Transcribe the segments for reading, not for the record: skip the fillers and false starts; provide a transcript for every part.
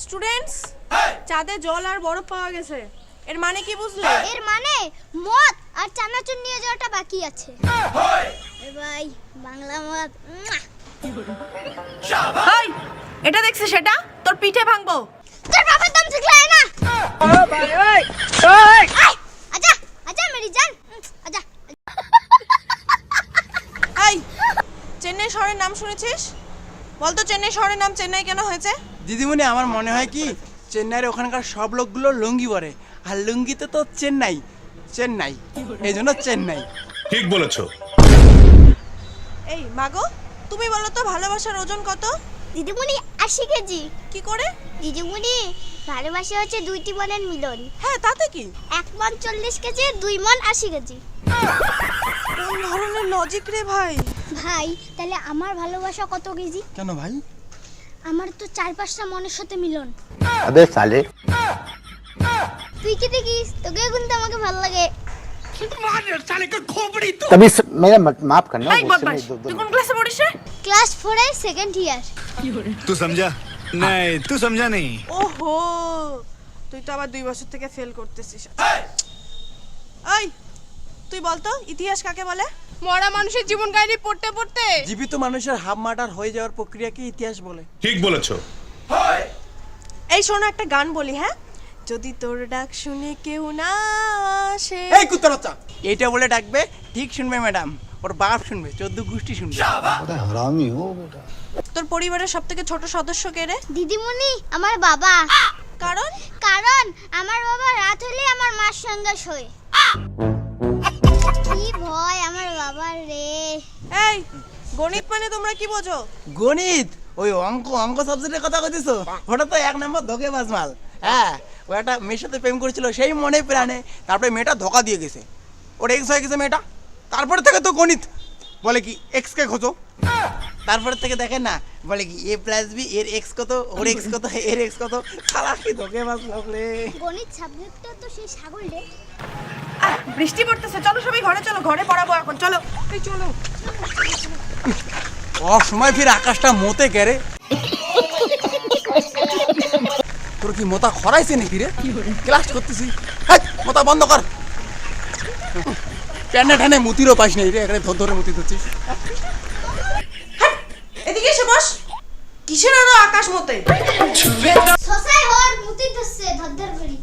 Students, চাঁদে জল আর বরফ পাওয়া গেছে। এর মানে কি বুঝলে? এর মানে মদ আর চানাচুর নিয়ে যাওয়াটা বাকি আছে। এ ভাই বাংলা মদ। এই, এটা দেখছিস? সেটা তোর পিঠে ভাঙবো। তোর বাবার দম শিখলাই না। আজা আজা মেরি জান, আজা। এই, চেন্নাই শহরের নাম শুনেছিস? বলতো চেন্নাই শহরের নাম চেন্নাই কেন হয়েছে? দিদিমণি, আমার মনে হয় কি চেন্নাইয়ের ওখানকার সব লোকগুলো লুঙ্গি পরে, আর লুঙ্গিতে তো চেন্নাই চেন্নাই, এই জন্য চেন্নাই। ঠিক বলেছো। এই মাগো, তুমি বলো তো ভালোবাসার ওজন কত? দিদিমণি 80 কেজি। কি করে? দিদিমণি, ভালোবাসা হচ্ছে দুইটি মনের মিলন। হ্যাঁ, তাতে কি? 1 মন 40 কেজি, 2 মন 80 কেজি। কোন ধরনের লজিক রে ভাই? ভাই, তাহলে আমার ভালোবাসা কত কেজি? কেন ভাই? আমার তো 4-5টা মনের সাথে মিলন। अबे साले তুই কি দেখিস? তোকে কিন্তু আমাকে ভালো লাগে। तभी मेरा माफ करना এই বদমাশ, তুই কোন ক্লাসে পড়িস রে? ক্লাস 4 এর সেকেন্ড ইয়ার। तू समझा नहीं, तू समझा नहीं। ওহো, তুই তো আবার 2 বছর থেকে ফেল করতেছিস। এই, তুই বলতো ইতিহাস কাকে বলে? মরা মানুষের জীবন কাহিনী পড়তে পড়তে জীবিত মানুষের হাফ মার্টার হয়ে যাওয়ার প্রক্রিয়াকে ইতিহাস বলে। ঠিক বলেছো। এই শোনো, একটা গান বলি, হ্যাঁ? যদি তোর ডাক শুনে কেউ না আসে। এই কুত্তার বাচ্চা, এইটা বলে ডাকবে, ঠিক শুনবে ম্যাডাম, ওর বাপ শুনবে, 14 গোষ্ঠী শুনবে। बड़ा हरामी हो बेटा। তোর পরিবারের সবথেকে ছোট সদস্য কে রে? দিদিমণি, আমার বাবা। কারণ কারণ আমার বাবা রাত হলে আমার মার সঙ্গে শোয়। কি ভয় আমার বাবার রে। এই, গণিত মানে তোমরা কি বোঝো? গণিত? ওই অঙ্ক অঙ্ক সাবজেক্টের কথা কইতেছো? ওটা তো 1 নম্বর ধোঁকেবাজ মাল। হ্যাঁ, ও একটা মেয়ের সাথে প্রেম করেছিল, সেই মনে প্রাণে, তারপরে মেয়েটা ধোঁকা দিয়ে গেছে, ওর এক্স হয়ে গেছে মেয়েটা। তারপরে থেকে তো গণিত বলে কি এক্স কে খোঁজো, তারপরে থেকে দেখেন না, বলে কি a + b এর এক্স কত, ওর এক্স কত, এর এক্স কত। শালা কি ধোঁকেবাজ লোক রে। গণিত সাবজেক্টটা তো সেই ছাগল রে। বৃষ্টি পড়তেছে, চলো সবাই ঘরে চলো, ঘরে পড়াবো এখন, চলো। এই চলো। সময় ফিরে আকাশটা মতে গেরে। তোর কি মোতা খরাইছে নাকি রে? ক্লাস করতেছি, মোতা বন্ধ কর। প্যান্ডা ঠানে মুতিরও পাইস নাই রে, এখানে ধর ধরে মুতি ধরছিস। এদিকে এসে বস। কিসের আরো আকাশ মতে? সসাই হর মুতি ধরছে ধরধর করি।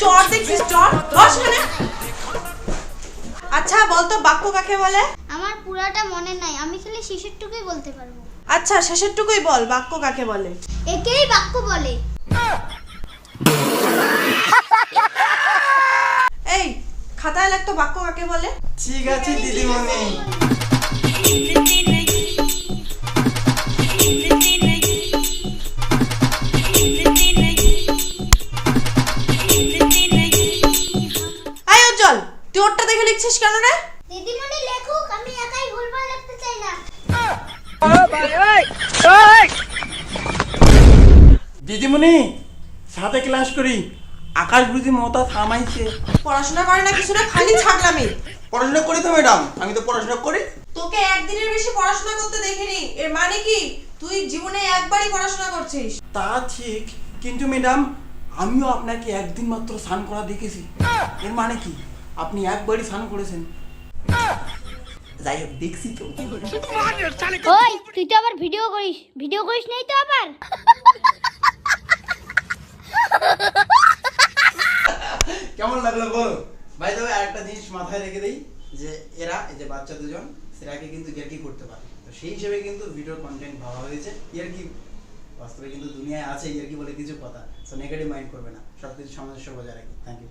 চর দেখছিস? চর বস এখানে। আচ্ছা বলতো বাক্য কাকে বলে? আমার পুরাটা মনে নাই, আমি খালি শেষেরটুকুই বলতে পারবো। আচ্ছা শেষেরটুকুই বল, বাক্য কাকে বলে? একেই বাক্য বলে। এই, খাতায় লিখতো বাক্য কাকে বলে? ঠিক আছে দিদিমণি। আয় উজ্জ্বল, তুই ওরটা দেখে লিখছিস কেন রে? দিদিমণি লেখুক, আমি একাই ভুলভাল লিখতে চাই না। দিদিমণি, সাথে ক্লাস করি, আকাশ বুঝি মোতা থামাইছে। পড়াশোনা করে না কিছু না, খালি ছাগলামি। পড়াশোনা করি তো ম্যাডাম, আমি তো পড়াশোনা করি। তোকে একদিনের বেশি পড়াশোনা করতে দেখিনি, এর মানে কি তুই জীবনে একবারই পড়াশোনা করছিস? তা ঠিক, কিন্তু ম্যাডাম আমিও আপনাকে একদিন মাত্র স্নান করা দেখেছি, এর মানে কি আপনি একবারই স্নান করেছেন। যাই হোক, দেখছি তো। ওই, তুই তো আবার ভিডিও করিস নাই তো আবার? কেমন লাগলো বল ভাই? তবে আরেকটা জিনিস মাথায় রেখে দেই, যে এরা, এই যে বাচ্চা দুজন, সেরাকে কিন্তু ইয়ার্কি করতে পারে, তো সেই হিসেবে কিন্তু ভিডিও কন্টেন্ট ভাবা হয়েছে। ইয়ার্কি বাস্তবে কিন্তু দুনিয়ায় আছে ইয়ার্কি বলে কিছু কথা, সো নেগেটিভ মাইন্ড করবে না, সবকিছু সামঞ্জস্য বজায় রাখি। Thank you.